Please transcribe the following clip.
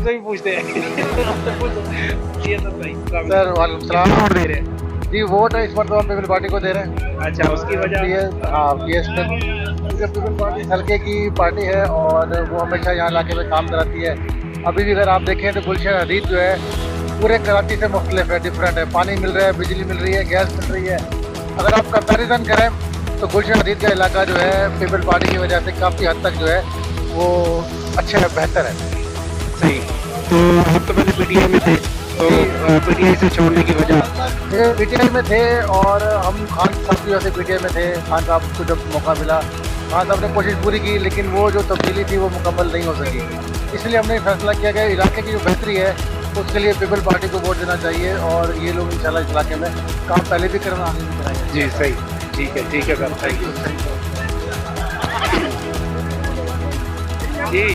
तुमसे भी पूछते हैं। ये तो सही। सर वालेकुम सलाम। वोट दे रहे हैं। जी वोट है इस बार तो हम पीपल पार्टी को दे रहे हैं। अच्छा, उसकी वजह? हाँ पीएस में, क्योंकि पीपल पार्टी हल्के की पार्टी है और वो हमेशा यहाँ इलाके में काम कराती है। अभी भी अगर आप देखें तो गुलशन हदीद जो है पूरे कराची से मुख्तलिफ है, डिफरेंट है। पानी मिल रहा है, बिजली मिल रही है, गैस मिल रही है। अगर आप कंपेरिजन करें तो गुलशन हदीद का इलाका जो है पीपल पार्टी की वजह से काफ़ी हद तक जो है वो अच्छा है, बेहतर है। सही। तो हम तो पहले पीटीआई में थे, तो पीटीआई से छोड़ने की वजह? ये पीटीआई में थे और हम खान साहब की वजह से पीटीआई में थे। खान साहब को जब मौका मिला, खान साहब ने कोशिश पूरी की, लेकिन वो जो तब्दीली थी वो मुकम्मल नहीं हो सकी। इसलिए हमने फैसला किया कि इलाके की जो बेहतरी है उसके लिए पीपल पार्टी को वोट देना चाहिए और ये लोग इंशाल्लाह इस इलाके में काम पहले भी करना, आगे भी कराएंगे। जी सही। ठीक है सर, थैंक यू।